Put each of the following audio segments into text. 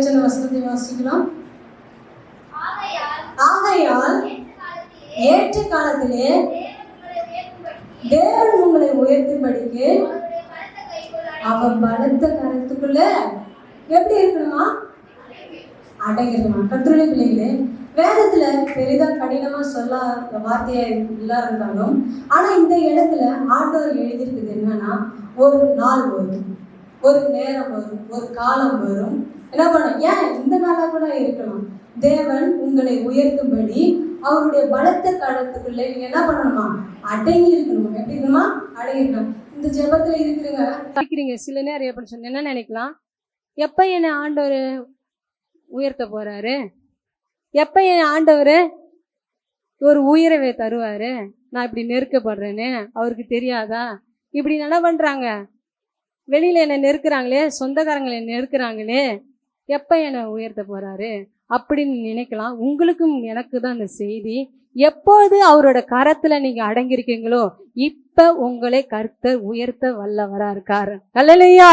சில வசனத்தை வாசிக்கலாம். ஆகையால் ஏற்ற காலத்திலே தேவன் உங்களை உயர்த்தும்படிக்கு அவர் பலத்த கரத்துக்குள்ள எப்படி இருக்கணுமா? அடங்கிருக்குமா? கர்த்தருடைய பிள்ளைகளே, வேதத்துல பெரிதா கடினமா சொல்லாத வார்த்தையா இருந்தாலும், ஆனா இந்த இடத்துல ஆண்டவர் எழுதியிருக்குது என்னன்னா, ஒரு நாள் வரும், ஒரு நேரம் வரும், ஒரு காலம் வரும். என்ன பண்ண, ஏன் இந்த நாளா கூட இருக்கலாம், தேவன் உங்களை உயர்த்தும்படி அவருடைய பலத்த காலத்துக்குள்ள நீங்க என்ன பண்ணணுமா? அடங்கி இருக்கணும். எப்படி இருக்கணுமா? அடங்கி இருக்கணும். இந்த ஜெபத்துல இருக்கிறீங்க சில நேரம் எப்படி சொன்ன என்ன நினைக்கலாம், எப்ப என்ன ஆண்டவர் உயர்த்த போறாரு, எப்ப என் ஆண்டவர் ஒரு உயரவை தருவாரு, நான் இப்படி நெருக்கப்படுறேன்னு அவருக்கு தெரியாதா? இப்படி என்ன பண்றாங்க, வெளியில என்ன நெருக்குறாங்களே, சொந்தக்காரங்களை நெருக்குறாங்களே, எப்ப என்ன உயர்த்த போறாரு அப்படின்னு நினைக்கலாம். உங்களுக்கும் எனக்கு தான் அந்த செய்தி. எப்போது அவரோட கரத்துல நீங்க அடங்கியிருக்கீங்களோ, இப்ப உங்களை கர்த்தர் உயர்த்த வல்லவரா இருக்காரு. அல்லேலூயா!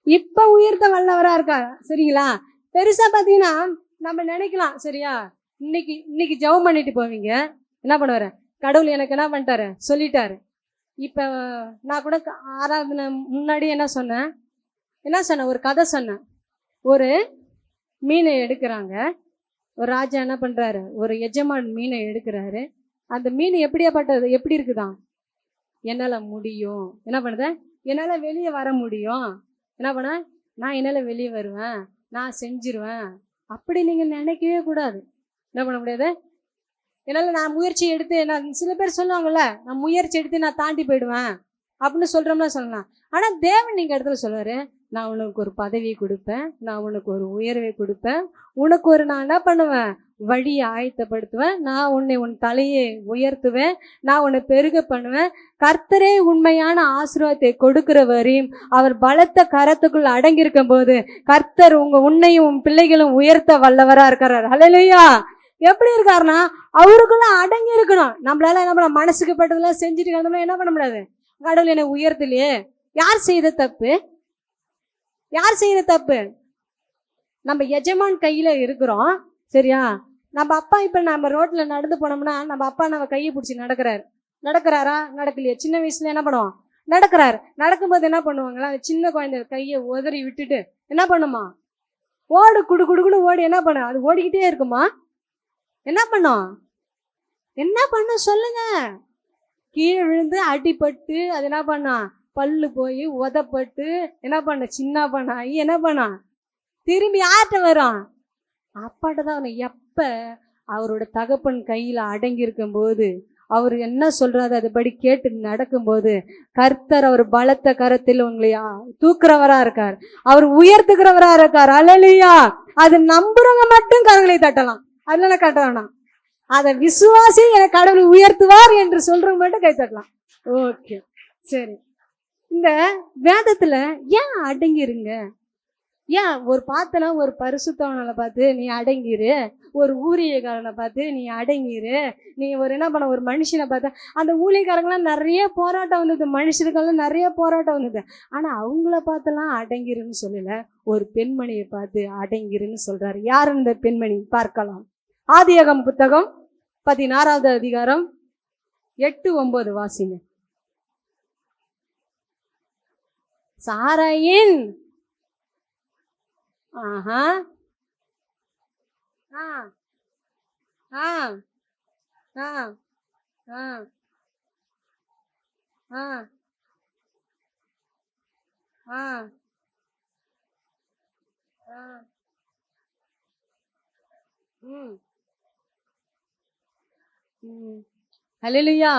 இப்ப உயர்த்த வல்லவரா இருக்காரு. சரிங்களா? பெருசா பாத்தீங்கன்னா நம்ம நினைக்கலாம், சரியா, இன்னைக்கு ஜெபம் பண்ணிட்டு போவீங்க, என்ன பண்ணுவாரு, கடவுள் எனக்கு என்ன பண்ணிட்டாரு சொல்லிட்டாரு. இப்ப நான் கூட ஆராதனை முன்னாடி என்ன சொன்னேன், ஒரு கதை சொன்னேன். ஒரு மீனை எடுக்கிறாங்க, ஒரு ராஜா என்ன பண்றாரு, ஒரு எஜமான் மீனை எடுக்கிறாரு. அந்த மீன் எப்படி இருக்குதான், என்னால முடியும், என்ன பண்ணுத, என்னால வெளியே வர முடியும், என்ன பண்ண, நான் என்னால வெளியே வருவேன், நான் செஞ்சிருவேன், அப்படி நீங்க நினைக்கவே கூடாது. என்ன பண்ண முடியாது, என்னால நான் முயற்சி எடுத்து, நான் சில பேர் சொல்லுவாங்கல்ல, நான் முயற்சி எடுத்து நான் தாண்டி போயிடுவேன் அப்படின்னு சொல்றோம்னா சொல்லலாம். ஆனா தேவன் நீங்க இடத்துல சொல்லுவாரு, நான் உனக்கு ஒரு பதவியை கொடுப்பேன், நான் உனக்கு ஒரு உயர்வை கொடுப்பேன், உனக்கு ஒரு நான் என்ன பண்ணுவேன், வழியை ஆயத்தப்படுத்துவேன், நான் உன் தலையை உயர்த்துவேன், நான் உன்னை பெருக பண்ணுவேன். கர்த்தரே உண்மையான ஆசீர்வாதத்தை கொடுக்கிற வரையும் அவர் பலத்த கரத்துக்குள்ள அடங்கியிருக்கும் போது கர்த்தர் உன்னையும் உன் பிள்ளைகளும் உயர்த்த வல்லவரா இருக்கிறார். அல்லேலூயா! எப்படி இருக்காருன்னா, அவருக்குள்ள அடங்கி இருக்கணும். நம்மளால என்ன பண்ண, மனசுக்கு பட்டதெல்லாம் செஞ்சுட்டு கிடந்தோம்னா என்ன பண்ண முடியாது. கடவுள் என்னை உயர்த்தலையே, யார் செய்த தப்பு, யார் செய்யற தப்பு, நம்ம எஜமான் கையில இருக்கிறோம். சரியா? நம்ம அப்பா இப்ப நம்ம ரோட்ல நடந்து போனோம்னா நம்ம அப்பா நம்ம கையை பிடிச்சி நடக்கிறாரா, நடக்கலையா? சின்ன வயசுல என்ன பண்ணுவோம், நடக்கிறாரு. நடக்கும்போது என்ன பண்ணுவாங்களா, சின்ன குழந்தை கையை உதறி விட்டுட்டு என்ன பண்ணுமா, ஓடு, குடுக்குன்னு ஓடி என்ன பண்ண, அது ஓடிக்கிட்டே இருக்குமா, என்ன பண்ணும் சொல்லுங்க, கீழே விழுந்து அடிபட்டு அது என்ன பண்ணா, பல்லு போய் உதப்பட்டு என்ன பண்ண, சின்ன பண்ணாயி என்ன பண்ணா, திரும்பி யார்கிட்ட வரும், அப்பாட்ட தான் வரும். எப்ப அவரோட தகப்பன் கையில அடங்கி இருக்கும் போது, அவர் என்ன சொல்றாரு அதுபடி கேட்டு நடக்கும்போது கர்த்தர் அவர் பலத்த கரத்தில் உங்களை தூக்குறவரா இருக்கார், அவர் உயர்த்துக்கிறவரா இருக்கார். அல்லேலூயா! அது நம்புறவங்க மட்டும் கரங்களை தட்டலாம், அதனால கட்ட வேணாம். அதை விசுவாசி என கடவுளை உயர்த்துவார் என்று சொல்றவங்க மட்டும் கை தட்டலாம். ஓகே, சரி. இந்த வேதத்துல ஏன் அடங்கிருங்க, ஏன் ஒரு பார்த்தனா ஒரு பரிசுத்தவனை பார்த்து நீ அடங்கிரு, ஒரு ஊழியக்காரனை பார்த்து நீ அடங்கிரு, நீ ஒரு என்ன பண்ண, ஒரு மனுஷனை பார்த்து, அந்த ஊழியக்காரங்களாம் நிறைய போராட்டம் வந்தது, மனுஷருக்கெல்லாம் நிறைய போராட்டம் வந்தது, ஆனா அவங்கள பார்த்தெல்லாம் அடங்கிருன்னு சொல்லல, ஒரு பெண்மணியை பார்த்து அடங்கிருன்னு சொல்றாரு. யார் அந்த பெண்மணி பார்க்கலாம். ஆதியாகமம் புத்தகம் 16வது அதிகாரம் 8-9 வாசிங்க. சாராயின் ஆஹா ஆ ஆ ஆ ஆ ஆ ஆ ஆ ம் ம் அல்லேலூயா!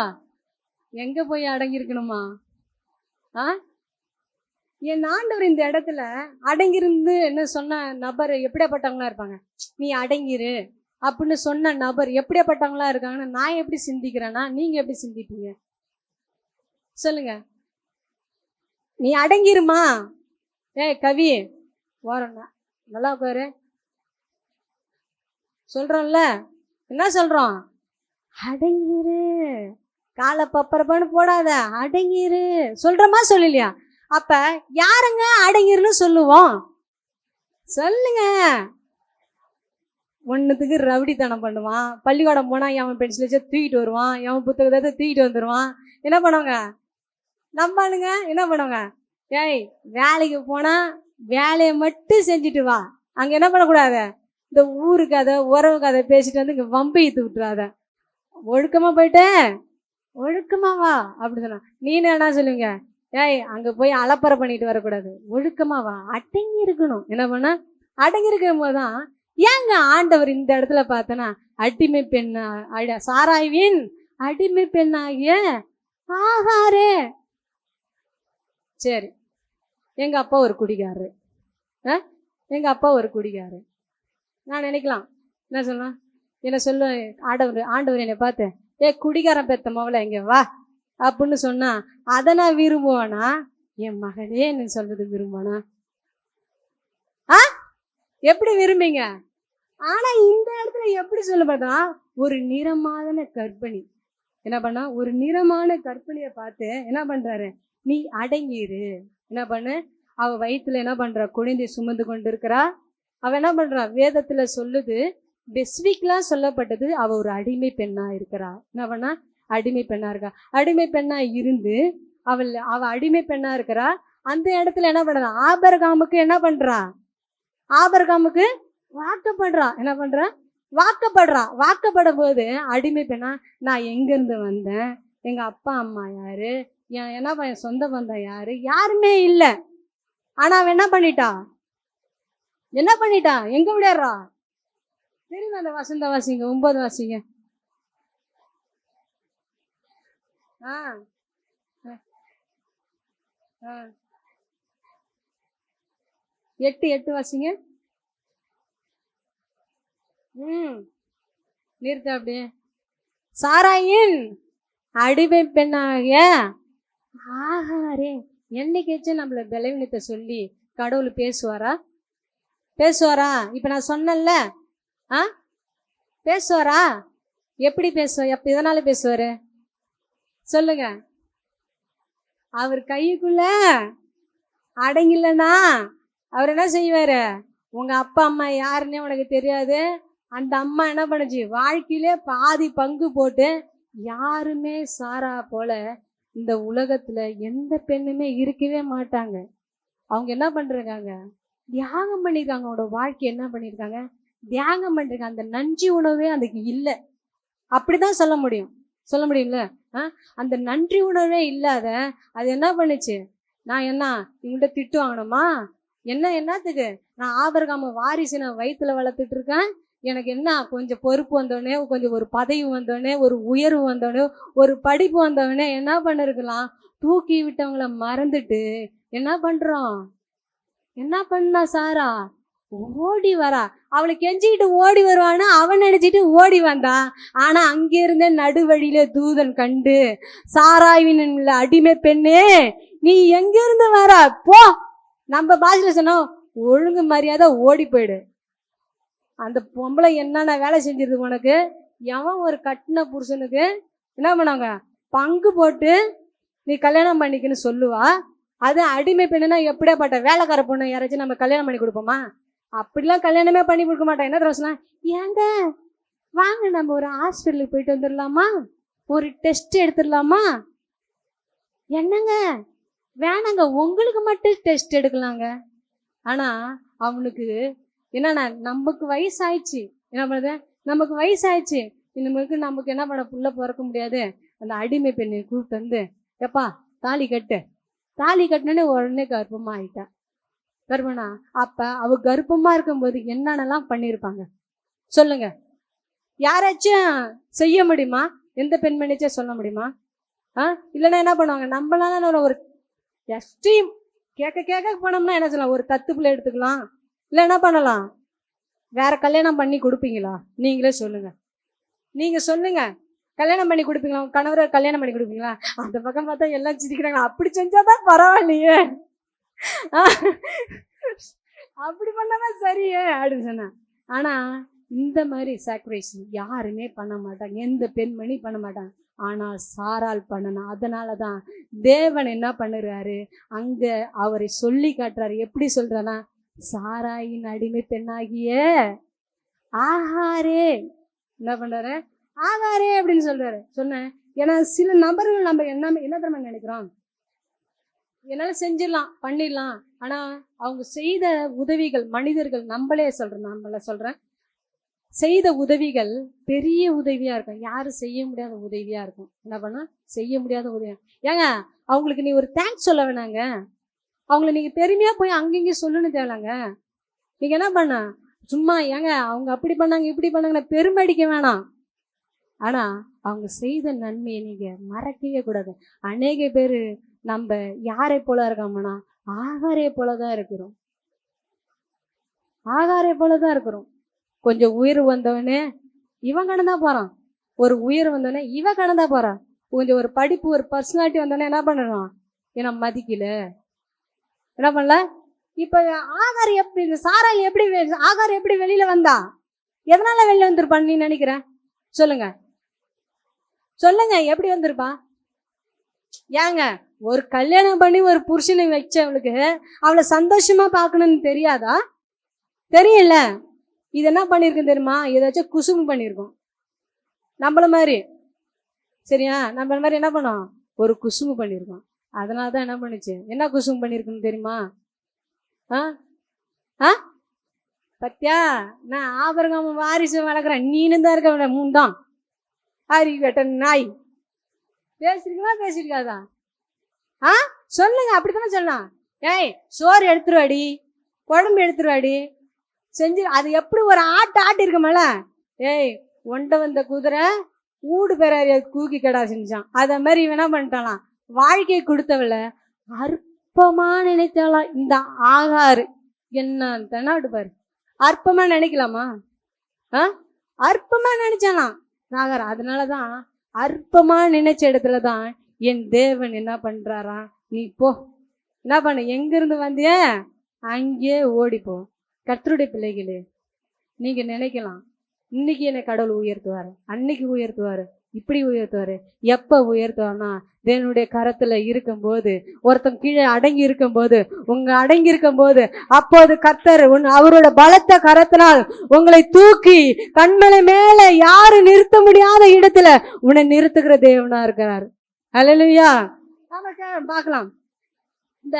எங்க போய் அடங்கி இருக்கணுமா? என் ஆண்டவர் இந்த இடத்துல அடங்கியிருந்து என்ன சொன்ன நபர் எப்படியாப்பட்டவங்களா இருப்பாங்க, நீ அடங்கிரு அப்படின்னு சொன்ன நபர் எப்படியாப்பட்டவங்களா இருக்காங்கன்னு நான் எப்படி சிந்திக்கிறேன்னா, நீங்க எப்படி சிந்திப்பீங்க சொல்லுங்க. நீ அடங்கிருமா, கவி ஓரண்ணா நல்லா உட்காரு சொல்றோம்ல, என்ன சொல்றோம், அடங்கிரு, காலை பப்பரப்பான்னு போடாத, அடங்கிரு சொல்றோமா சொல்லலையா? அப்ப யாருங்க அடங்கிருன்னு சொல்லுவோம், சொல்லுங்க. ஒன்றுத்துக்கு ரவுடித்தனம் பண்ணுவான், பள்ளிக்கூடம் போனால் எவன் பென்சில் வச்சு தூக்கிட்டு வருவான், எவன் புத்தகத்தை தூக்கிட்டு வந்துடுவான். என்ன பண்ணுவாங்க நம்மளுங்க? என்ன பண்ணுவாங்க, ஏய் வேலைக்கு போனால் வேலையை மட்டும் செஞ்சுட்டு வா, அங்கே என்ன பண்ணக்கூடாது, இந்த ஊரு கதை உறவு கதை பேசிட்டு வந்து இங்கே வம்பு இழுத்து விட்டுறாத, ஒழுக்கமாக போயிட்டேன் ஒழுக்கமா வா அப்படி சொன்னா. நீனு என்ன சொல்லுவீங்க, ஏய் அங்கே போய் அலப்பறை பண்ணிட்டு வரக்கூடாது, ஒழுக்கமா வா, அடங்கி இருக்கணும். என்ன பண்ண, அடங்கி இருக்கும் போதுதான் ஏங்க ஆண்டவர் இந்த இடத்துல பார்த்தனா அடிமை பெண்ணா சாராய்வின் அடிமை பெண்ணாகிய ஆகாரே. சரி, எங்க அப்பா ஒரு குடிகாரரு, எங்க அப்பா ஒரு குடிகாரரு. நான் நினைக்கலாம், என்ன சொல்லலாம், என்ன சொல்ல, ஆண்டவர் என்னை பார்த்து குடிகாரன் பெத்த மவளை இங்க வா அப்படின்னு சொன்னா அதை நான் விரும்புவானா, என் மகனே நீ சொல்றது விரும்புவானா? எப்படி விரும்பிங்க? ஆனா இந்த இடத்துல எப்படி சொல்லப்பட்டா, ஒரு நிறமான கர்ப்பிணி என்ன பண்ணா, ஒரு நிறமான கர்ப்பிணியை பார்த்து என்ன பண்றாரு, நீ அடங்கிரு, என்ன பண்ணு, அவ வயிற்றுல என்ன பண்றா, குழந்தை சுமந்து கொண்டு இருக்கிறா. அவ என்ன பண்றா, வேதத்துல சொல்லுது, ஸ்பெசிபிக்லாம் சொல்லப்பட்டது, அவ ஒரு அடிமை பெண்ணா இருக்கிறா. என்ன பண்ணா, அடிமை பெண்ணா இருக்கா. அடிமை பெண்ணா இருந்து அவ அடிமை பெண்ணா இருக்கிறா. அந்த இடத்துல என்ன பண்றா, ஆபரகாமுக்கு என்ன பண்றா, ஆபரகாமுக்கு வாக்கப்படுறா. என்ன பண்றா, வாக்கப்படுறா. வாக்கப்படும் போது அடிமை பெண்ணா, நான் எங்க இருந்து வந்தேன், எங்க அப்பா அம்மா யாரு, என்ன சொந்த பந்தம் யாரு, யாருமே இல்லை. ஆனா அவன் என்ன பண்ணிட்டா, என்ன பண்ணிட்டா, எங்க விடுறா தெரியுமா? அந்த வசந்த வாசிங்க, 9 வாசிங்க. 8 வாசிங்க. நிறுத்த அப்படியே. சாராயின் அடிமை பெண்ணாகிய ஆகாரே. என்னைக்காச்சும் நம்மள பலவீனத்தை சொல்லி கடவுள் பேசுவாரா? பேசுவாரா? இப்ப நான் சொன்னேன்ல, பேசுவாரா? எப்படி பேசுவார், எப்ப இதனால பேசுவாரு சொல்லுங்க? அவர் கைக்குள்ள அடங்கிலன்னா அவர் என்ன செய்வாரு, உங்க அப்பா அம்மா யாருன்னே உனக்கு தெரியாது, அந்த அம்மா என்ன பண்ணுச்சு, வாழ்க்கையிலே பாதி பங்கு போட்டு, யாருமே சாரா போல இந்த உலகத்துல எந்த பெண்ணுமே இருக்கவே மாட்டாங்க. அவங்க என்ன பண்றாங்க, தியாகம் பண்ணிருக்காங்க. அவனோட வாழ்க்கை என்ன பண்ணிருக்காங்க, தியாகம் பண்ணிருக்காங்க. அந்த நன்றி உணவே அதுக்கு இல்லை, அப்படிதான் சொல்ல முடியும்ல. அந்த நன்றி உணர்வே இல்லாத அது என்ன பண்ணுச்சு, நான் என்ன இவங்கள்ட்ட திட்டு வாங்கணுமா, என்னத்துக்கு, நான் ஆபரகாம வாரிசு நான் வயிற்றுல வளர்த்துட்டு இருக்கேன், எனக்கு என்ன கொஞ்சம் பொறுப்பு வந்தோடனே, கொஞ்சம் ஒரு பதவி வந்தோடனே, ஒரு உயர்வு வந்தோடனே, ஒரு படிப்பு வந்தோடனே என்ன பண்ணிருக்கலாம், தூக்கி விட்டவங்கள மறந்துட்டு என்ன பண்றோம், என்ன பண்ணா சாரா ஓடி வரா. அவளை கெஞ்சிக்கிட்டு ஓடி வருவான்னு அவன் நினைச்சிட்டு ஓடி வந்தான். ஆனா அங்கிருந்த நடுவழியில தூதன் கண்டு, சாராவின் அடிமை பெண்ணே நீ எங்க இருந்து வர, போ. நம்ம பாஷையில சொன்னோம், ஒழுங்கு மரியாதை ஓடி போயிடு. அந்த பொம்பளை என்னென்ன வேலை செஞ்சிருக்கு உனக்கு, எவன் ஒரு கட்டின புருஷனுக்கு என்ன பண்ணாங்க பங்கு போட்டு நீ கல்யாணம் பண்ணிக்கன்னு சொல்லுவா. அது அடிமை பெண்ணுனா எப்படியாப்பட்ட வேலைக்கார பொண்ணு யாராச்சும் நம்ம கல்யாணம் பண்ணி கொடுப்போமா? அப்படிலாம் கல்யாணமே பண்ணி கொடுக்க மாட்டேன். என்ன தரலாம், ஏங்க வாங்க நம்ம ஒரு ஹாஸ்பிட்டலுக்கு போயிட்டு வந்துடலாமா, ஒரு டெஸ்ட் எடுத்துடலாமா, என்னங்க வேணாங்க உங்களுக்கு மட்டும் டெஸ்ட் எடுக்கலாங்க. ஆனா அவனுக்கு என்னன்னா, நமக்கு வயசாயிடுச்சு, என்ன பண்ணுது, நமக்கு வயசாயிடுச்சு, நமக்கு என்ன பண்ண, புள்ள பிறக்க முடியாது. அந்த அடிமை பெண்ணை கூப்பிட்டு வந்து, எப்பா தாலி கட்டு, தாலி கட்டினே உடனே கர்ப்பமா ஆயிட்டா. கர்ப்பனா அப்ப அவ கர்ப்பமா இருக்கும்போது என்னென்னலாம் பண்ணிருப்பாங்க சொல்லுங்க? யாராச்சும் செய்ய முடியுமா? எந்த பெண்மணிச்சும் சொல்ல முடியுமா? இல்லைன்னா என்ன பண்ணுவாங்க, நம்மளால ஒரு எக்ஸ்ட்ரீம் கேட்க போனோம்னா என்ன சொல்லலாம், ஒரு தத்துப்புல எடுத்துக்கலாம். இல்லை என்ன பண்ணலாம், வேற கல்யாணம் பண்ணி கொடுப்பீங்களா? நீங்களே சொல்லுங்க, நீங்க சொல்லுங்க. கல்யாணம் பண்ணி கொடுப்பீங்களா? கணவரை கல்யாணம் பண்ணி கொடுப்பீங்களா? அந்த பக்கம் பார்த்தா எல்லாம் சிரிக்கிறாங்க, அப்படி செஞ்சாதான் பரவாயில்லையே, அப்படி பண்ணாதான் சரியே அப்படின்னு சொன்னேன். ஆனா இந்த மாதிரி சாக்ரிஃபைஸ் யாருமே பண்ண மாட்டாங்க, எந்த பெண்மணி பண்ண மாட்டாங்க. ஆனா சாரால் பண்ணணும். அதனாலதான் தேவன் என்ன பண்ணுறாரு, அங்க அவரை சொல்லி காட்டுறாரு. எப்படி சொல்றானா, சாராயின் அடிமை பெண்ணாகிய ஆகாரே என்ன பண்றாரு? ஆகாரே அப்படின்னு சொல்றாரு. சொன்னேன் ஏன்னா சில நபர்கள் நம்ம என்ன தெரியுமா நினைக்கிறோம், என்னால செஞ்சிடலாம் பண்ணிடலாம். ஆனா அவங்க செய்த உதவிகள், மனிதர்கள் நம்மள சொல்றேன், செய்த உதவிகள் பெரிய உதவியா இருக்கும். யாரும் செய்ய முடியாத உதவியா இருக்கும். என்ன பண்ணா செய்ய முடியாத உதவி. ஏங்க அவங்களுக்கு நீ ஒரு தேங்க்ஸ் சொல்ல வேணாங்க, அவங்களை நீங்க பெருமையா போய் அங்கேயும் சொல்லணும் தேவலாங்க. நீங்க என்ன பண்ண சும்மா ஏங்க அவங்க அப்படி பண்ணாங்க இப்படி பண்ணாங்க பெருமை அடிக்க வேணாம். ஆனா அவங்க செய்த நன்மையை நீங்க மறக்கவே கூடாது. அநேக பேரு நம்ம யாரை போல இருக்கோம்னா ஆகாரே போலதான் இருக்கிறோம். ஆகாரே போலதான் இருக்கிறோம். கொஞ்சம் உயிர் வந்தவனே இவன் கடந்தா போறான், ஒரு உயிர் வந்தவனே இவன் கடந்தா போறான். கொஞ்சம் ஒரு படிப்பு ஒரு பர்சனாலிட்டி வந்தோடனே என்ன பண்ணணும், ஏன்னா மதிக்கல, என்ன பண்ணல. இப்ப ஆகார் எப்படி, இந்த சாராயில் எப்படி, ஆகார் எப்படி வெளியில வந்தா, எதனால வெளியில வந்திருப்பான்னு நீ நினைக்கிற? சொல்லுங்க சொல்லுங்க, எப்படி வந்திருப்பா? ஏங்க ஒரு கல்யாணம் பண்ணி ஒரு புருஷனை வச்சவளுக்கு அவளை சந்தோஷமா பார்க்கணும்னு தெரியாதா? தெரியல. இது என்ன பண்ணிருக்குன்னு தெரியுமா? ஏதாச்சும் குசும்பு பண்ணிருக்கோம் நம்மள மாதிரி. சரியா? நம்மள மாதிரி என்ன பண்ணோம், ஒரு குசும்பு பண்ணிருக்கோம். அதனாலதான் என்ன பண்ணுச்சு, என்ன குசும்பு பண்ணிருக்குன்னு தெரியுமா? பத்தியா, நான் ஆபரகம் வாரிசு வளர்க்குறேன், நீனு தான் இருக்க மூண்டாம் அறி வெட்ட நாய். பேசிருக்கா பேசிருக்காதா? சொல்லுங்க, அப்படித்தானே சொல்லலாம். ஏய் சோறு எடுத்துருவாடி, குழம்பு எடுத்துருவாடி செஞ்சு, அது எப்படி ஒரு ஆட்டு இருக்குமல்ல. ஏய் ஒண்ட வந்த குதிரை ஊடு பேராரிய கூக்கி கடா செஞ்சான். அத மாதிரி இவன் என்ன பண்ணிட்டாலாம், வாழ்க்கையை கொடுத்தவள அற்பமா நினைச்சாலாம். இந்த ஆகாரு என்ன பாரு, அற்பமா நினைக்கலாமா? அற்பமா நினைச்சாலாம் ஆகார். அதனாலதான் அற்பமா நினைச்ச இடத்துலதான் என் தேவன் என்ன பண்றாரா, நீ போ, என்ன பண்ண, எங்க இருந்து வந்திய அங்கே ஓடிப்போ. கர்த்தருடைய பிள்ளைகளே, நீங்க நினைக்கலாம் இன்னைக்கு என்னை கடவுள் உயர்த்துவாரு, அன்னைக்கு உயர்த்துவாரு, இப்படி உயர்த்துவாரு. எப்ப உயர்த்துவார்னா தேவனுடைய கரத்துல இருக்கும்போது, ஒருத்தன் கீழே அடங்கி இருக்கும் போது, உங்க அடங்கி இருக்கும் போது, அப்போது கர்த்தர் அவரோட பலத்த கரத்தினால் உங்களை தூக்கி கண்மலை மேல யாரு நிறுத்த முடியாத இடத்துல உன்னை நிறுத்துகிற தேவனா இருக்கிறார். அல்லேலூயா. நமக்கு பார்க்கலாம், இந்த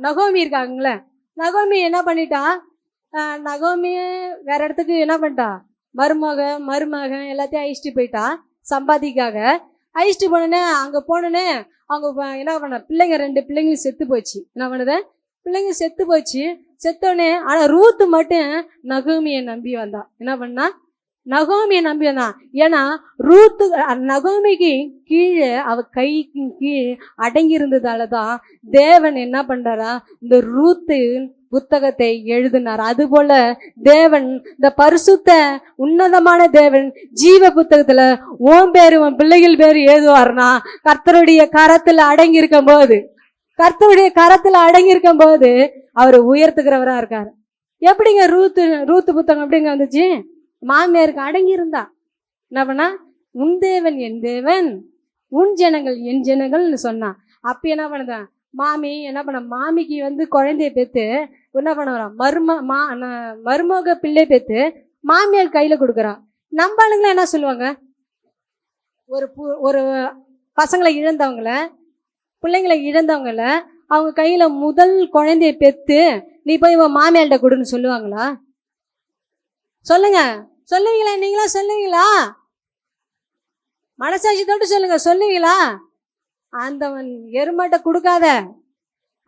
நகோமி இருக்காங்களே, நகோமி என்ன பண்ணிட்டா, நகோமி வேற இடத்துக்கு என்ன பண்ணிட்டா, மருமகன் எல்லாத்தையும் அழிச்சிட்டு போயிட்டா சம்பாதிக்காக. அழிச்சிட்டு போனோன்னே அங்க போனோன்னே அவங்க என்ன பண்ண, பிள்ளைங்க 2 பிள்ளைங்களும் செத்து போச்சு. என்ன பண்ணுது, பிள்ளைங்க செத்து போச்சு. செத்தோடனே ஆனா ரூத்து மட்டும் நகோமியை நம்பி வந்தா. என்ன பண்ணா, நகோமியை நம்பி வந்தான். ஏன்னா ரூத்து நகோமிக்கு கீழே, அவ கைக்கு கீழே அடங்கி இருந்ததாலதான் தேவன் என்ன பண்றாரா, இந்த ரூத்து புத்தகத்தை எழுதினார். அது போல தேவன், இந்த பரிசுத்த உன்னதமான தேவன் ஜீவ புத்தகத்துல உன் பேரு உன் பிள்ளைகள் பேரு எழுதுவார்னா கர்த்தருடைய கரத்துல அடங்கி இருக்கும் போது, கர்த்தருடைய கரத்துல அடங்கி இருக்கும் போது அவர் உயர்த்துகிறவரா இருக்காரு. எப்படிங்க ரூத்து புத்தகம் எப்படிங்க வந்துச்சு? மாமியாருக்கு அடங்கி இருந்தா. என்ன பண்ணா, உன் தேவன் என் தேவன், உன் ஜனங்கள் என் ஜனங்கள்னு சொன்னா. அப்ப என்ன பண்ணுதான் மாமி, என்ன பண்ண, மாமிக்கு குழந்தைய பெத்து என்ன பண்ண வரா, மருமக பிள்ளை பெத்து மாமியார் கையில கொடுக்குறான். நம்ம ஆளுங்களை என்ன சொல்லுவாங்க, ஒரு பசங்களை இழந்தவங்கள, பிள்ளைங்களை இழந்தவங்கள அவங்க கையில முதல் குழந்தைய பெத்து நீ போய் இவன் மாமியார்கிட்ட கொடுன்னு சொல்லுவாங்களா? சொல்லுங்க, சொல்லுவீங்களா? நீங்களா சொல்லுவீங்களா? மனசாட்சி தொட்டு சொல்லுங்க, சொல்லுவீங்களா? அந்த எருமாட்ட கொடுக்காத,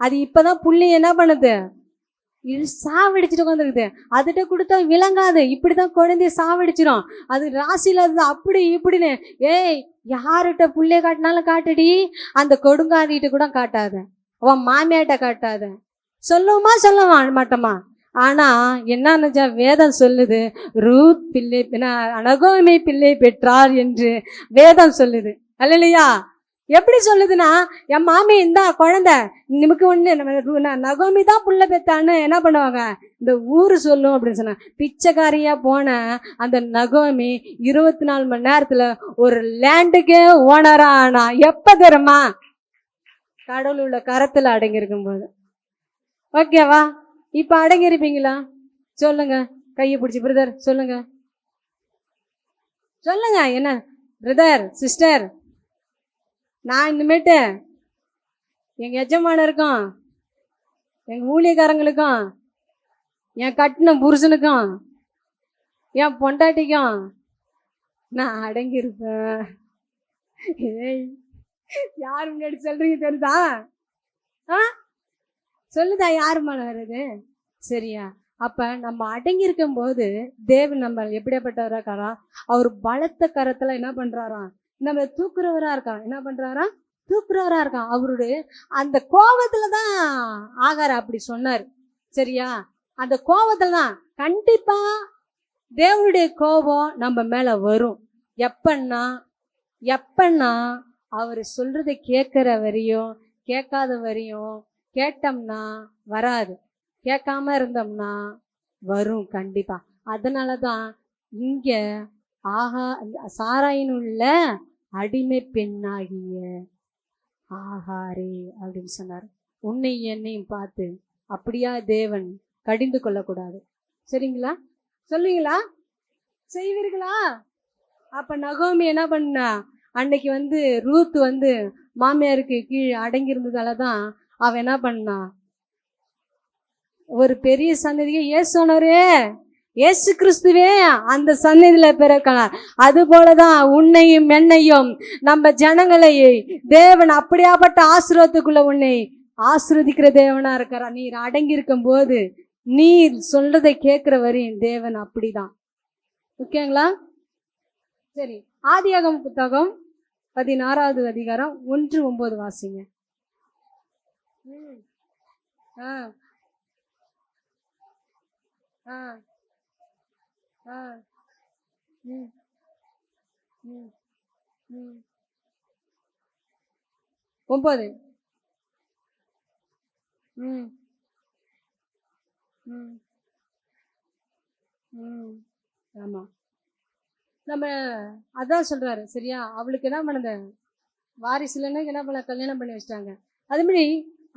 அது இப்பதான் புள்ளி என்ன பண்ணுது, சாவடிச்சுட்டு உட்காந்துருக்குது. அதுகிட்ட கொடுத்தா விளங்காது, இப்படிதான் குழந்தைய சாவடிச்சிடும், அது ராசியில இருந்து அப்படி இப்படின்னு. ஏய் யார்கிட்ட புள்ளைய காட்டினாலும் காட்டுடி, அந்த கொடுங்காதிட்ட கூட காட்டாத, அவன் மாமியாட்ட காட்டாத. சொல்லுவோமா சொல்ல மாட்டோமா? ஆனா என்ன வேதம் சொல்லுது, ரூத் பிள்ளை நகோமி பிள்ளை பெற்றார் என்று வேதம் சொல்லுது. அல்லேலூயா. எப்படி சொல்லுதுன்னா, என் மாமி இந்த குழந்தை நமக்கு ஒண்ணு, நகோமி தான் புள்ள பெத்தான்னு என்ன பண்ணுவாங்க, இந்த ஊரு சொல்லும் அப்படின்னு சொன்ன. பிச்சைக்காரியா போன அந்த நகோமி 24 மணி நேரத்துல ஒரு லேண்டுக்கே ஓனரா ஆனா. எப்ப தெரியுமா? கடவுள் உள்ள கரத்துல அடங்கி இருக்கும் போது. ஓகேவா? இப்ப அடங்கி இருப்பீங்களா? சொல்லுங்க, கையை பிடிச்சி. பிரதர் சொல்லுங்க, சொல்லுங்க. என்ன பிரதர் சிஸ்டர், நான் இனிமேட்டு எங்க எஜமானருக்கும் எங்க ஊழியக்காரங்களுக்கும் என் கட்டின புருஷனுக்கும் என் பொண்டாட்டிக்கும் நான் அடங்கி இருப்பேன். ஏய், யாரு முன்னாடி சொல்றீங்க தெரியுதா? சொல்லுதா யாரு மேல வருது? சரியா? அப்ப நம்ம அடங்கி இருக்கும் போது தேவன் நம்ம எப்படியாப்பட்டவரா இருக்காரா? அவர் பலத்த கரத்துல என்ன பண்றாராம்? நம்ம தூக்குறவரா இருக்கான். என்ன பண்றாரா? தூக்குறவரா இருக்கான். அவருடைய அந்த கோபத்துலதான் ஆகார அப்படி சொன்னார். சரியா? அந்த கோபத்துலதான் கண்டிப்பா தேவனுடைய கோபம் நம்ம மேல வரும். எப்பன்னா அவர் சொல்றதை கேட்கிற வரையும், கேட்காத வரையும். கேட்டோம்னா வராது, கேட்காம இருந்தோம்னா வரும் கண்டிப்பா. அதனாலதான் இங்க சாராயினுள்ள அடிமை பெண்ணாகிய ஆகாரே அப்படின்னு சொன்னார். உன்னை என்னையும் பார்த்து அப்படியா தேவன் கடிந்து கொள்ளக்கூடாது. சரிங்களா? சொல்லுவீங்களா? செய்வீர்களா? அப்ப நகோமி என்ன பண்ணா? அன்னைக்கு ரூத் மாமியாருக்கு கீழே அடங்கி இருந்ததாலதான் அவ என்ன பண்ணா? ஒரு பெரிய சன்னதியை இயேசுனரே, இயேசு கிறிஸ்துவே அந்த சன்னதியில பிறக்கலாம். அது போலதான் உன்னையும் என்னையும் நம்ம ஜனங்களை தேவன் அப்படியாப்பட்ட ஆசீர்வாதத்துக்குள்ள உன்னை ஆசீர்வதிக்கிற தேவனா இருக்கிறா. நீர் அடங்கி இருக்கும் போது, நீர் சொல்றதை கேட்கிற வரையும் தேவன் அப்படிதான். ஓகேங்களா? சரி, ஆதியாகமம் புத்தகம் 16வது அதிகாரம் 1-9 வாசிங்க. ஒன்பது. ஆமா, நம்ம அதான் சொல்றாரு. சரியா? அவளுக்கு என்ன பண்ண வாரிசுலன்னு என்ன பண்ண கல்யாணம் பண்ணி வச்சிட்டாங்க. அது மாதிரி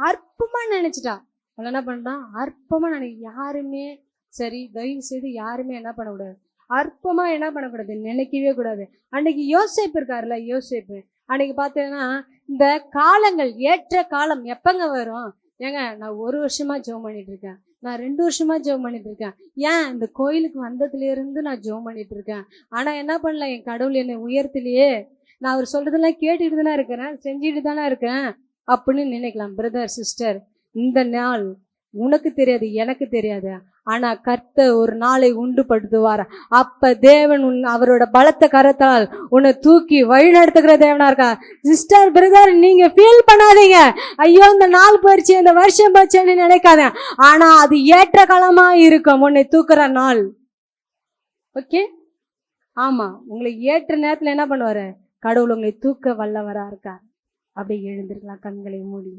அற்பமா நினைச்சிட்டா. அவள் என்ன பண்ணா? அற்பமா யாருமே சரி, தயவு செய்து யாருமே என்ன பண்ணக்கூடாது, அற்பமா என்ன பண்ணக்கூடாது, நினைக்கவே கூடாது. அன்னைக்கு யோசேப்பு இருக்காருல்ல, யோசேப்பு அன்னைக்கு பார்த்தீங்கன்னா இந்த காலங்கள் ஏற்ற காலம் எப்பங்க வரும்? ஏங்க, நான் 1 வருஷமா ஜெபம் பண்ணிட்டு இருக்கேன், நான் 2 வருஷமா ஜெபம் பண்ணிட்டு இருக்கேன். ஏன் இந்த கோயிலுக்கு வந்ததுல இருந்து நான் ஜெபம் பண்ணிட்டு இருக்கேன். ஆனா என்ன பண்ணல, என் கடவுள் என்னை உயர்த்திலேயே. நான் அவர் சொல்றதெல்லாம் கேட்டுட்டு தானே இருக்கிறேன், செஞ்சுட்டு தானே இருக்கேன் அப்படின்னு நினைக்கலாம். பிரதர் சிஸ்டர், இந்த நாள் உனக்கு தெரியாது, எனக்கு தெரியாது. ஆனா கர்த்தர் ஒரு நாளை உண்டுபடுத்துவார். அப்ப தேவன் அவரோட பலத்த கரத்தால் உன்னை தூக்கி வழி நடத்துகிற தேவனா இருக்கா. சிஸ்டர், பிரதர், நீங்க ஃபீல் பண்ணாதீங்க. ஐயோ, இந்த நாள் போயிடுச்சு, இந்த வருஷம் போச்சுன்னு நினைக்காத. ஆனா அது ஏற்ற காலமா இருக்கும், உன்னை தூக்குற நாள். ஓகே? ஆமா, உங்களை ஏற்ற நேரத்துல என்ன பண்ணுவாரு? கடவுள் உங்களை தூக்க வல்லவரா இருக்கார். அப்படி எழுந்திருக்கலாம், கண்களை மூடி.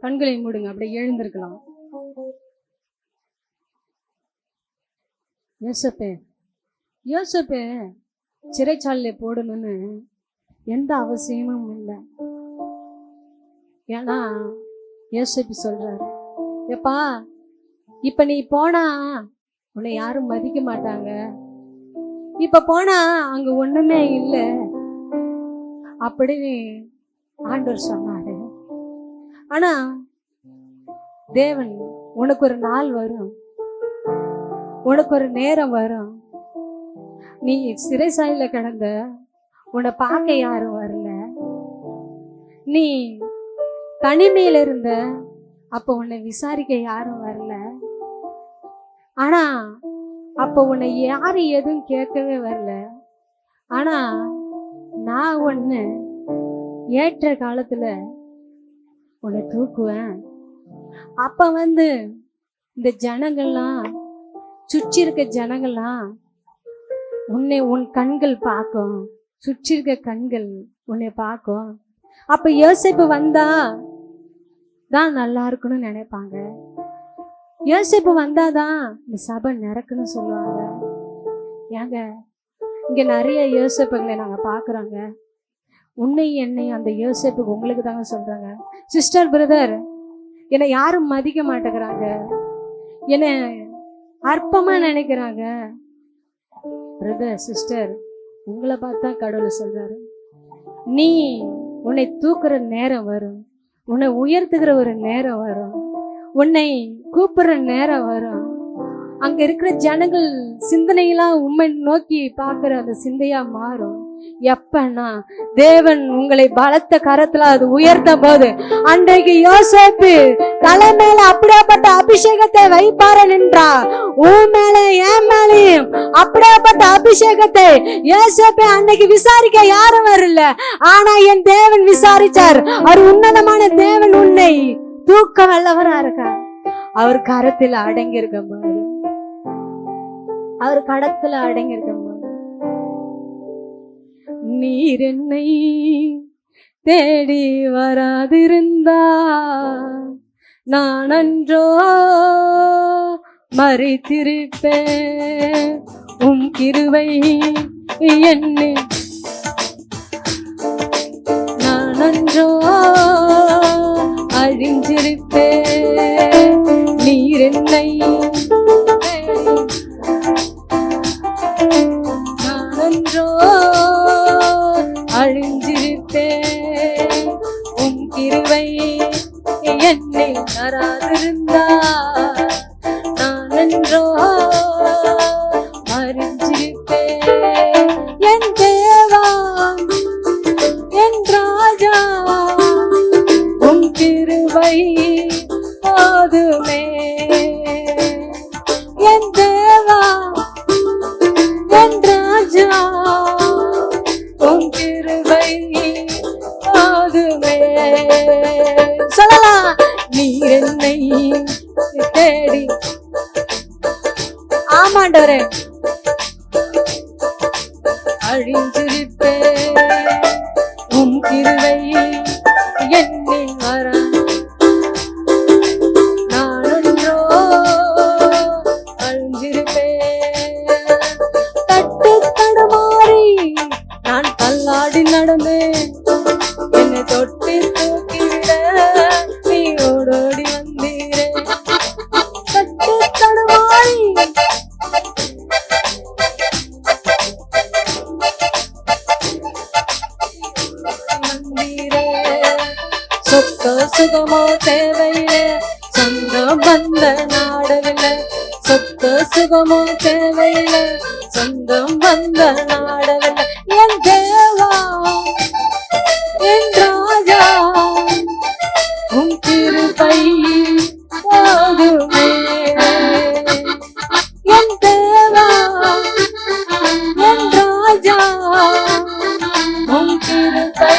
கண்களை மூடுங்க, அப்படியே எழுந்திருக்கலாம். யோசேப்பு சிறைச்சாலையில போடணும்னு எந்த அவசியமும் இல்லை. ஏன்னா யோசேப்பு சொல்றாரு, எப்பா இப்ப நீ போனா உன்னை யாரும் மதிக்க மாட்டாங்க, இப்ப போனா அங்க ஒண்ணுமே இல்லை அப்படின்னு ஆண்டவர் சொன்னாரு. ஆனா தேவன், உனக்கு ஒரு நாள் வரும், உனக்கு ஒரு நேரம் வரும். நீ சிறைசாலையில கிடந்த, உன்னை பார்க்க யாரும் வரல, நீ தனிமையில இருந்த, அப்ப உன்னை விசாரிக்க யாரும் வரல. ஆனா அப்ப உன்னை யாரும் எதுவும் கேட்கவே வரல. ஆனா நான் ஒண்ணு ஏற்ற காலத்துல உன்னை தூக்குவேன். அப்ப இந்த ஜனங்கள்லாம், சுற்றி இருக்க ஜனங்கள்லாம் உன் கண்கள் பார்க்கும், சுற்றி இருக்க கண்கள் உன்னை பார்க்கும். அப்ப யோசேப்பு வந்தா தான் நல்லா இருக்குன்னு நினைப்பாங்க. யோசேப்பு வந்தாதான் இந்த சபை நிறக்குன்னு சொல்லுவாங்க. ஏங்க, இங்க நிறைய யோசேப்புகளை நாங்க பாக்குறாங்க. உன்னை என்னை அந்த யோசேப்புக்கு உங்களுக்கு தாங்க சொல்றாங்க. சிஸ்டர் பிரதர், என்னை யாரும் மதிக்க மாட்டேங்கிறாங்க, என்னை அற்பமா நினைக்கிறாங்க. பிரதர் சிஸ்டர், உங்களை பார்த்தா கடவுள் சொல்றாரு, நீ உன்னை தூக்குற நேரம் வரும், உன்னை உயர்த்துகிற ஒரு நேரம் வரும், உன்னை கூப்பிடுற நேரம் வரும். அங்க இருக்கிற ஜனங்கள் சிந்தனையெல்லாம் உண்மை நோக்கி பார்க்கிற அந்த சிந்தையா மாறும். எப்பன்னா தேவன் உங்களை பலத்த கரத்துல அது உயர்த்த போது, அன்றைக்கு யோசேப்பு தலை மேல அப்படியாப்பட்ட அபிஷேகத்தை வைப்பாரு நின்றா, உன் மேல என் மேலையும் அப்படியாப்பட்ட அபிஷேகத்தை யோசேப்பு அன்னைக்கு விசாரிக்க யாரும் வரல. ஆனா என் தேவன் விசாரிச்சார். அவர் உன்னதமான தேவன், உன்னை தூக்க வல்லவரா இருக்கார். அவர் கரத்துல அடங்கி இருக்க போது, அவர் கடத்துல அடங்கி இருக்க போது, நீர் என்னை தேடி வராதிருந்தா நான் அன்றோ மறித்திருப்பேன். உம் கிருபை என்னை நான் அன்றோ அழிஞ்சிருப்பேன். நீர் என்னை நான் அன்றோ அழிஞ்சிருப்பேன். உம் கிருபை என்னை தராதிருந்தா நான் அன்றோ மறிஞ்சிருப்பேன். என் தேவா, என் ராஜா, உம் கிருபை போதுமே. என் தேவா, என் ராஜா, உம் கிருபை போதுமே. சொல்லலாம், நீர் என்னை தேடி, ஆமாண்டவரே, அழிஞ்சிருப்பேன். உம் கிருபை என்னில் வர நான் ஒன்றோ அழிஞ்சிருப்பேன். தட்டு தடுமாறி நான் தள்ளாடி நடந்தேன், என்னை தொட்டி தூக்கிவிட நீ ஓடோடி வந்தீரே. தட்டு தடுமாறி வந்தீரே. சொத்தோ சுகமோ தேவையில்லை, சொந்த பந்த நாடவில்லை. சொத்தோ சுகமோ தேவையில்லை, சொந்தம் வந்த நாடவில்லை. என் தேவா, என் ராஜா, உம் கிருபை போதுமே. என் தேவா, என் ராஜா, உம் கிருபை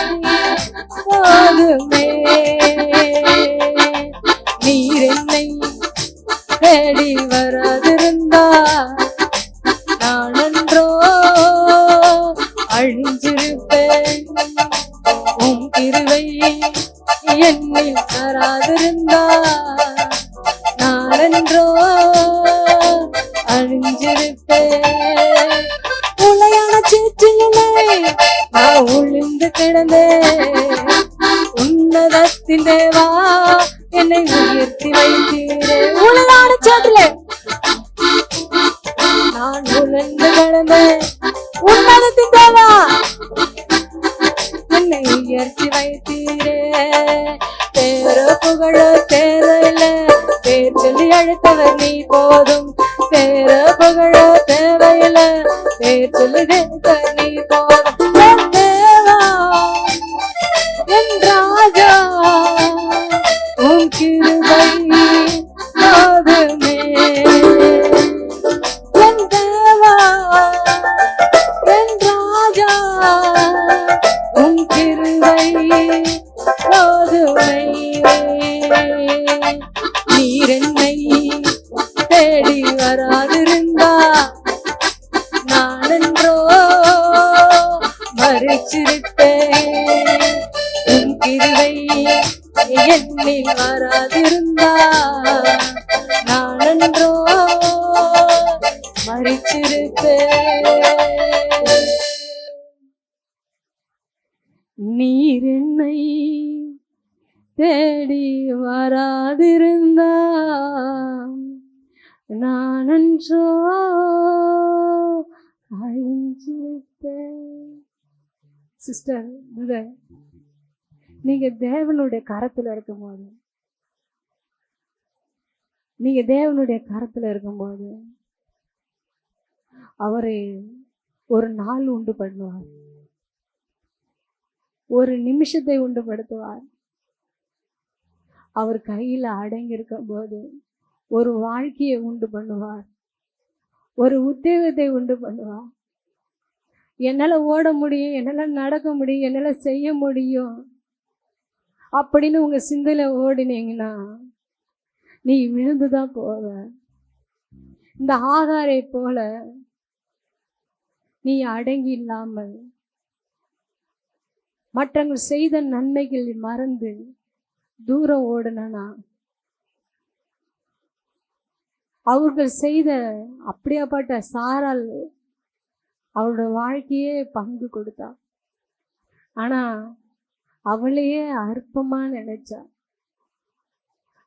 போதுமே. நீர் என்னை தேடி வராதிருந்தா நான் அன்றோ அழிஞ்சிருப்பேன். உம் கிருபை என்னில் தராதிருந்தா நான் அன்றோ அழிஞ்சிருப்பேன். உளையான சேற்றிலே நான் உழிந்து கிடந்தேன். உன்னதத்தின் தேவா என்னை உயர்த்தி வைத்தீரே. உளையான சேற்றிலே நான் உழந்து கிடந்தேன். உன்னதத்தின் தேவா என்னை உயர்த்தி வைத்தீரே. பேரோ புகழோ தேவையில்ல, பேர் சொல்லி அழைத்தவர் நீ போதும். பேரோ புகழோ தேவையில்ல, பேர் சொல்லி அழைத்தவர் நீ போதும். என் தேவா, என் ராஜா, உம் கிருபை போதுமே. என் தேவா, என் ராஜா, உம் கிருபை போதுமே. நீர் என்னை தேடி வராதிருந்தா நான் என்றோ மறிச்சிருப்பேன். உம் கிருபை என்னில் வராதிருந்தா நான் என்றோ மறிச்சிருப்பேன். நான் அன்றோ அழிஞ்சிருப்பேன். சிஸ்டர், நீங்க தேவனுடைய கரத்துல இருக்கும்போது, நீங்க தேவனுடைய கரத்துல இருக்கும்போது அவரை ஒரு நாள் உண்டு பண்ணுவார், ஒரு நிமிஷத்தை உண்டு படுத்துவார். அவர் கையில அடங்கி இருக்கும் போது ஒரு வாழ்க்கையை உண்டு பண்ணுவார், ஒரு உத்தியோகத்தை உண்டு பண்ணுவார். என்னால ஓட முடியும், என்னால நடக்க முடியும், என்னால செய்ய முடியும் அப்படின்னு உங்க சிந்தையில ஓடினீங்கன்னா நீ விழுந்துதான் போவ. இந்த ஆகாரை போல நீ அடங்கி இல்லாமல் மற்றவங்க செய்த நன்மைகள் மறந்து தூரம் ஓடுனா, அவர்கள் செய்த அப்படியாப்பட்ட சாரால் அவளோட வாழ்க்கையே பங்கு கொடுத்தா. ஆனா அவளையே அற்பமா நினைச்சா.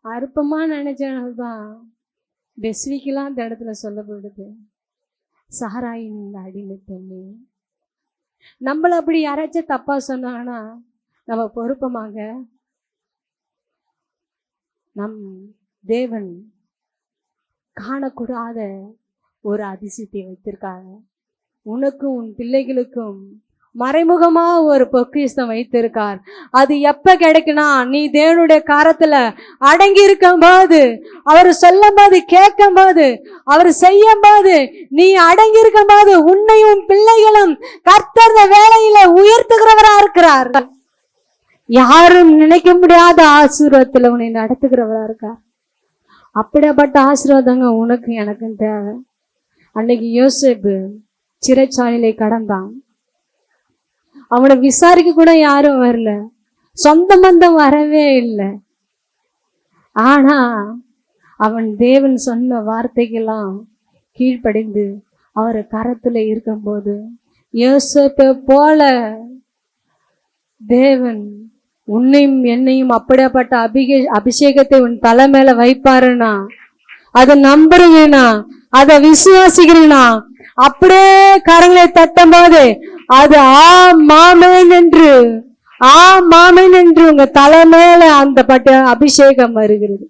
அற்பமா நினைச்சதான் பெஸ்விக்கெல்லாம் அந்த இடத்துல சொல்லப்படுது, சாராயின் அடிமை பெண்ணே. நம்மள அப்படி யாராச்சும் தப்பா சொன்னாங்கன்னா நம்ம பொறுப்பமாக? நம் தேவன் காணக்கூடாத ஒரு அதிசயத்தை வைத்திருக்காங்க. உனக்கும் உன் பிள்ளைகளுக்கும் மறைமுகமா ஒரு பொக்கிஷம் வைத்திருக்கார். அது எப்ப கிடைக்குனா, நீ தேவனுடைய காரத்துல அடங்கி இருக்கும் போது, அவர் சொல்லும் போது, கேட்கும் போது, அவர் செய்யும் போது, நீ அடங்கி இருக்கும் போது உன்னையும் பிள்ளைகளும் கர்த்தர் வேலையில உயர்த்துகிறவரா இருக்கிறார். யாரும் நினைக்க முடியாத ஆசீர்வாதத்துல உன்னை நடத்துகிறவரா இருக்கார். அப்படியாப்பட்ட ஆசீர்வாதங்க உனக்கு எனக்கும் தேவை. அன்னைக்கு யோசேப்பு சிறைச்சாலையிலே கடந்தான். அவனை விசாரிக்க கூட யாரும் வரல, சொந்த பந்தம் வரவே இல்லை. ஆனா அவன் தேவன் சொன்ன வார்த்தைக்கெல்லாம் கீழ்ப்படிந்து அவர் கரத்துல இருக்கும்போது, யோசேப்பை போல தேவன் உன்னையும் என்னையும் அப்படியாப்பட்ட அபிஷேகத்தை உன் தலை மேல வைப்பாருன்னா, அதை நம்புறீங்கன்னா, அதை விசுவாசிக்கிறீங்கன்னா, அப்படியே கரங்களை தட்டும் போது அது மாமேன் என்று உங்க தலை மேல அந்த பட்ட அபிஷேகம் வருகிறது.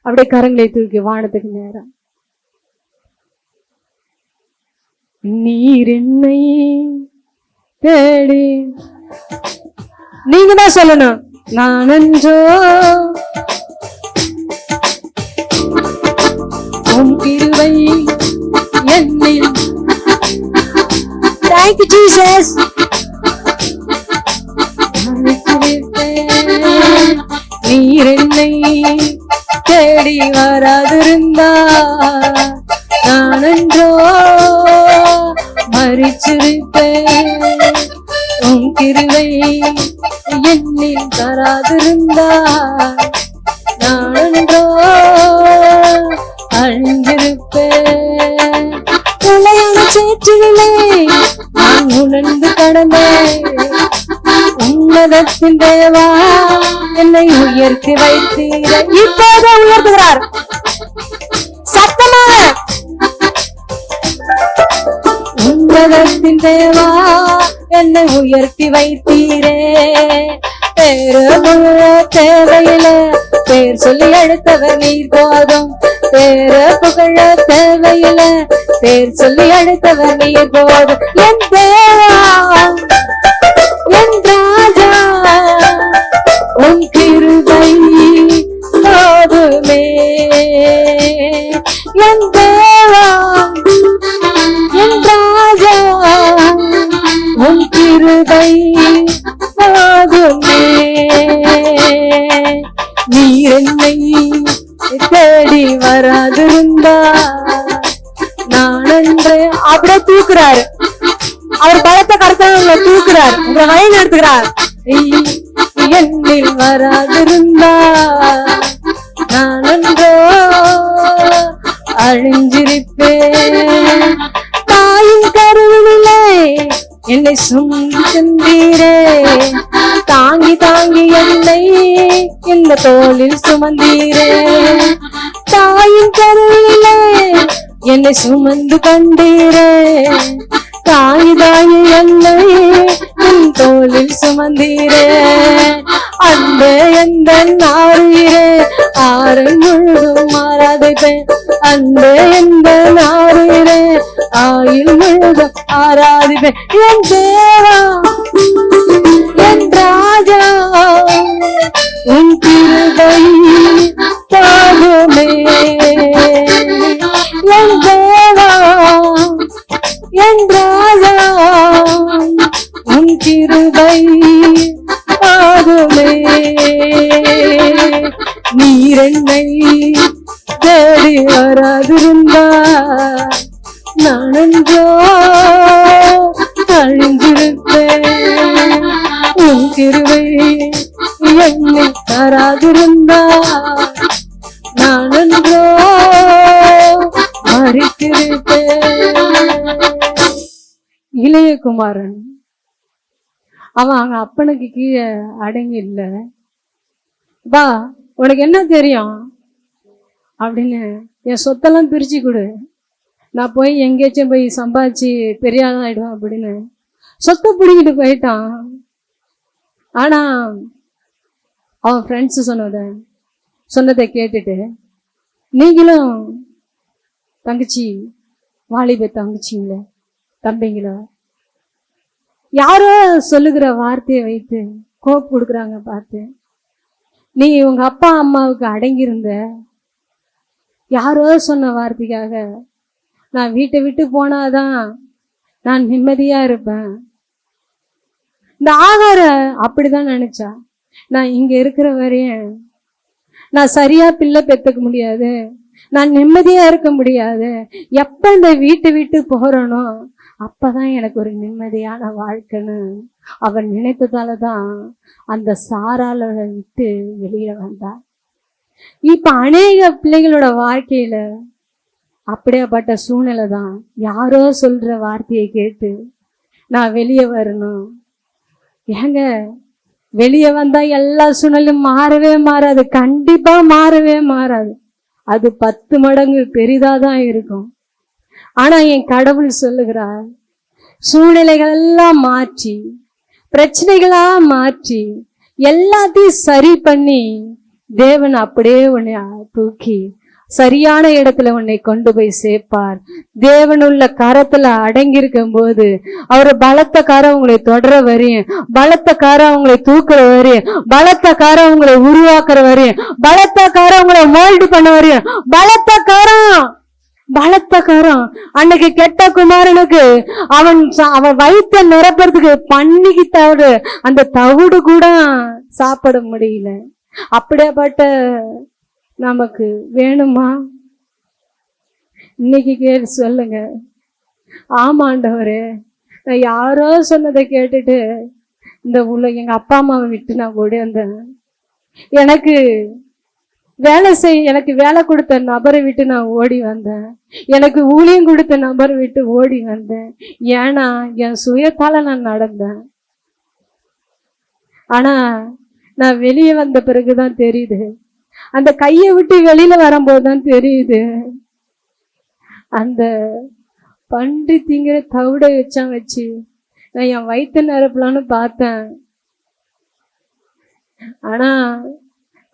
அப்படியே கரங்களை தூக்கி வானத்துக்கு நேரம். நீர் என்னை தேடி, நீங்க தான் சொல்லணும், நான் என்றோ உம் கிருபை என்னில். Thank you, Jesus. நீர் என்னை தேடி வராதிருந்தா நான் என்றோ மரிச்சிருப்பேன். உன் கிருபை என்னில் தராதிருந்தா நான் என்றோ அழிஞ்சிருப்பேன். தொலையான சேற்றிலே நான் உணர்ந்து கடந்தேன். உன்னதத்தின் தேவா என்னை உயர்த்தி வைத்தீர். இப்போது உயர்த்துகிறார் சத்தமாக. உன்னதத்தின் தேவா என்னை உயர்த்தி வைத்தீரே. பேரு புகழ தேவையில பேர் சொல்லி அழைத்தவர் நீர் போதும். பேரு புகழ தேவையில பேர் சொல்லி அழைத்தவர் நீர் போதும். என் தேவா என் ராஜா உன் கிருபை போதுமே. என் தேவா என் ராஜா உன் கிருபை போதுமே. நீர் என்னை தேடி வராதிருந்தா நான் என்று அப்படியே தூக்குறாரு. அவர் பலத்த கருத்தை உங்களை தூக்குறார், உங்களை வழி நடத்துகிறார். என்னில் வராதிருந்தா நான் என்றோ அழிஞ்சிருப்பேன். தாயின் கருவிலே என்னை சுமந்து சென்றீரே. தாங்கி தாங்கி என்னை இந்த தோளில் சுமந்தீரே. என்னை சுமந்து கொண்டீரே, தாய் என்னை உன் தோளில் சுமந்தீரே, அன்பே எந்த நாரீரே ஆரை முழுதும் ஆராதிப்பேன், அன்பே எந்த நாரீரே ஆயில் முழுதும் ஆராதிப்பேன். என் தேவா என் ராஜா உன் கிருபை தாகுமே, என் தேவா என் ராஜா உன் கிருபை தாகுமே. நீர் என்னை தேடி வராதிருந்தார் நானென்றோ அழிந்திருப்பேன், உன் கிருபை என்னை தராதிருந்தார் நானென்றோ மறித்திருப்பேன். இளைய குமாரன் அவன் அவங்க அப்பனுக்கு கீழே அடங்கி இல்ல, வா உனக்கு என்ன தெரியும் அப்படின்னு, என் சொத்தெல்லாம் பிரிச்சு கொடு, நான் போய் எங்கேயாச்சும் போய் சம்பாதிச்சு பெரிய ஆளாயிடுவேன் அப்படின்னு சொத்தை பிடிக்கிட்டு போயிட்டான். ஆனா அவன் ஃப்ரெண்ட்ஸ் சொன்னதை கேட்டுட்டு, நீங்களும் தங்கச்சி வாலிப தங்கச்சிங்கள தம்பிங்கள யாரோ சொல்லுகிற வார்த்தையை வைத்து கோப்பு கொடுக்குறாங்க பார்த்து, நீ உங்க அப்பா அம்மாவுக்கு அடங்கியிருந்த, யாரோ சொன்ன வார்த்தைக்காக நான் வீட்டை விட்டு போனாதான் நான் நிம்மதியா இருப்பேன். இந்த ஆகார அப்படிதான் நினைச்சா, நான் இங்க இருக்கிற வரையும் நான் சரியா பிள்ளை பெற்றுக்க முடியாது, நான் நிம்மதியா இருக்க முடியாது, எப்ப இந்த வீட்டை விட்டு போறனோ அப்பதான் எனக்கு ஒரு நிம்மதியான வாழ்க்கைன்னு அவன் நினைத்ததாலதான் அந்த சாரால விட்டு வெளியில வந்தா. இப்ப அநேக பிள்ளைகளோட வாழ்க்கையில அப்படியாப்பட்ட சூழ்நிலை தான். யாரோ சொல்ற வார்த்தையை கேட்டு நான் வெளியே வரணும். ஏங்க வெளியே வந்தா எல்லா சூழ்நிலையும் மாறவே மாறாது, கண்டிப்பா மாறவே மாறாது. அது 10 மடங்கு பெரிதாதான் இருக்கும். ஆனா என் கடவுள் சொல்லுகிறார், சூழ்நிலைகள் எல்லாம் மாற்றி, பிரச்சனைகளா மாற்றி, எல்லாத்தையும் சரி பண்ணி தேவன் அப்படியே உன்னை தூக்கி சரியான இடத்துல உன்னை கொண்டு போய் சேர்ப்பார். தேவனுள்ள கரத்துல அடங்கி இருக்கும் போது அவர் பலத்த காரம் உங்களை தொடர வரையும், பலத்த காரம் உங்களை தூக்குற வரையும், பலத்த காரம் உங்களை உருவாக்குற வரையும், பலத்த காரம் உங்களை மோல்டு பண்ண வரையும், பலத்த காரம். அன்னைக்கு கெட்ட குமாரனுக்கு அவன் வயிற்ற நிரப்புறதுக்கு பன்னிக்கு தவிடு, அந்த தவிடு கூட சாப்பிட முடியல. அப்படியாப்பட்ட நமக்கு வேணுமா? இன்னைக்கு கேட்டு சொல்லுங்க, ஆமாண்டவரே நான் யாரோ சொன்னதை கேட்டுட்டு இந்த எங்க அப்பா அம்மாவை விட்டு நான் ஓடி வந்தேன். எனக்கு வேலை கொடுத்த நபரை விட்டு நான் ஓடி வந்தேன். எனக்கு ஊழியம் கொடுத்த நபரை விட்டு ஓடி வந்தேன். ஏன்னா என் சுயத்தால நான் நடந்தேன். ஆனா நான் வெளியே வந்த பிறகுதான் தெரியுது, அந்த கையை விட்டு வெளியில வரும்போதுதான் தெரியுது, அந்த பன்றி திங்கிற தவிடை வச்சு நான் என் வயிற்று நிரப்பலான்னு பார்த்தேன். ஆனா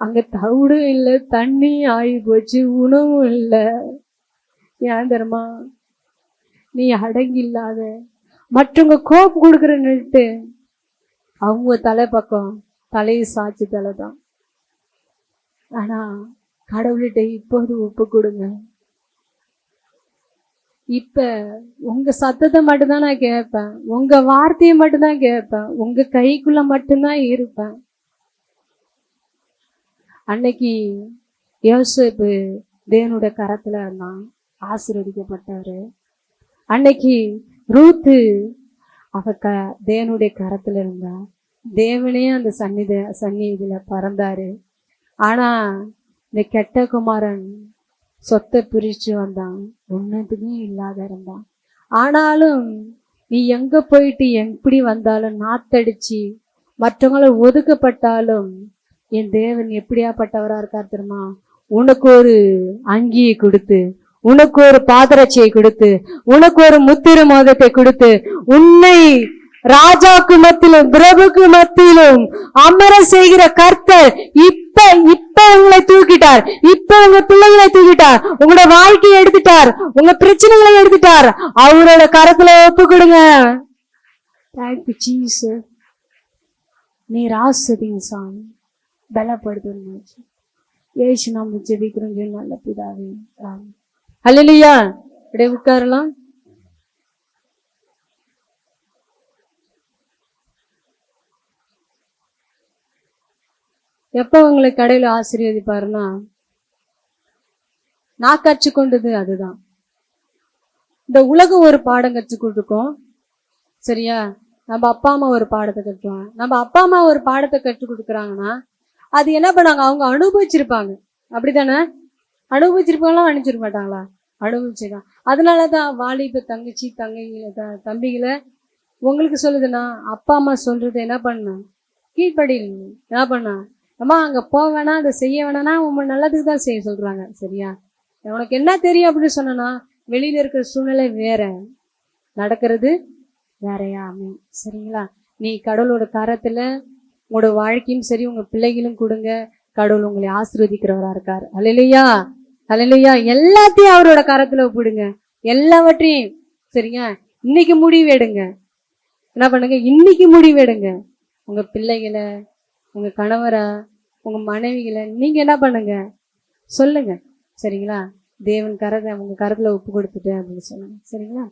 அங்க தவிடும் இல்லை, தண்ணி ஆகி போச்சு, உணவும் இல்லை. ஏன் தெரியுமா? நீ அடங்கி இல்லாத மற்றவங்க கோப்பு கொடுக்குறன்னுட்டு அவங்க தலையை சாட்சி தலைதான். ஆனா கடவுள்கிட்ட இப்போது ஒப்பு கொடுங்க. இப்ப உங்க சத்தத்தை மட்டும்தான் நான் கேட்பேன், உங்க வார்த்தையை மட்டும்தான் கேட்பேன், உங்க கைக்குள்ள மட்டும்தான் இருப்பேன். அன்னைக்கு யோசேப்பு தேவனுடைய கரத்துல இருந்தான், ஆசீர்வதிக்கப்பட்டாரு. அன்னைக்கு ரூத்து தேவனுடைய கரத்துல இருந்தா, தேவனே அந்த சந்நிதியில பறந்தாரு. ஆனா இந்த கெட்ட குமாரன் சொத்தை பிரிச்சு வந்தான், ஒன்னுக்குமே இல்லாத இருந்தான். ஆனாலும் நீ எங்க போயிட்டு எப்படி வந்தாலும், நாத்தடிச்சு மற்றவங்கள ஒதுக்கப்பட்டாலும் என் தேவன் எப்படியாப்பட்டவரா இருக்கார் தெரியுமா? உனக்கு ஒரு அங்கியை கொடுத்து உனக்கு ஒரு பாதரட்சியை கொடுத்து, உனக்கு ஒரு முத்திரு மோதத்தை கொடுத்து, உன்னை ராஜாக்கு மத்தியிலும் பிரபுக்கு மத்தியிலும் அமர செய்கிற கர்த்தர் இப்ப உங்களை தூக்கிட்டார். இப்ப உங்க பிள்ளைகளை தூக்கிட்டார். உங்களோட வாழ்க்கையை எடுத்துட்டார். உங்க பிரச்சனைகளை எடுத்துட்டார். அவரோட கரத்துல ஒப்பு கொடுங்க. Thank you Jesus. நீர் ஆசீர்வதிங்க சாமி, பலப்படுத்துங்க. ஏசு நாம ஜெபிக்கிறோம் நல்ல பிதாவே. ஆமென். ஹல்லேலூயா. அப்படியே உட்காரலாம். எப்ப உங்களை கடையில ஆசீர்வதிப்பாருன்னா, நான் கற்றுக்கொண்டது அதுதான். இந்த உலகம் ஒரு பாடம் கற்றுக்கொண்டிருக்கோம், சரியா? நம்ம அப்பா அம்மா ஒரு பாடத்தை கற்றுவாங்க. நம்ம அப்பா அம்மா ஒரு பாடத்தை கற்றுக் கொடுக்குறாங்கன்னா அது என்ன பண்ணாங்க? அவங்க அனுபவிச்சிருப்பாங்க. அப்படித்தானே? அனுபவிச்சிருப்பாங்களா? அனுப்பிச்சிருக்க மாட்டாங்களா? அனுபவிச்சிருக்காங்க. அதனாலதான் வாலிப தங்கச்சி தம்பிகளை உங்களுக்கு சொல்லுதுன்னா, அப்பா அம்மா சொல்றது என்ன பண்ண கீழ்ப்படியில் என்ன பண்ண, அம்மா அங்க போக வேணாம், அதை செய்ய வேணாம்னா உங்க நல்லதுக்கு தான் செய்ய சொல்றாங்க, சரியா? உனக்கு என்ன தெரியும் அப்படின்னு சொன்னா, வெளியில இருக்கிற சூழ்நிலை வேற, நடக்கிறது வேறையா அமையும், சரிங்களா? நீ கடவுளோட கரத்துல உங்களோட வாழ்க்கையும் சரி, உங்க பிள்ளைகளும் கொடுங்க. கடவுள் உங்களை ஆசீர்வதிக்கிறவரா இருக்காரு. அல்லேலூயா, அல்லேலூயா. எல்லாத்தையும் அவரோட கரத்துல ஒப்பிடுங்க, எல்லாவற்றையும், சரியா? இன்னைக்கு முடிவு எடுங்க. என்ன பண்ணுங்க? இன்னைக்கு முடிவு எடுங்க. உங்க பிள்ளைகளை, உங்க கணவரை, உங்க மனைவிகளை நீங்க என்ன பண்ணுங்க? சொல்லுங்க, சரிங்களா? தேவன் கரத்தை உங்க கரத்துல ஒப்பு கொடுத்துட்டேன் அப்படின்னு சொல்லுங்க, சரிங்களா?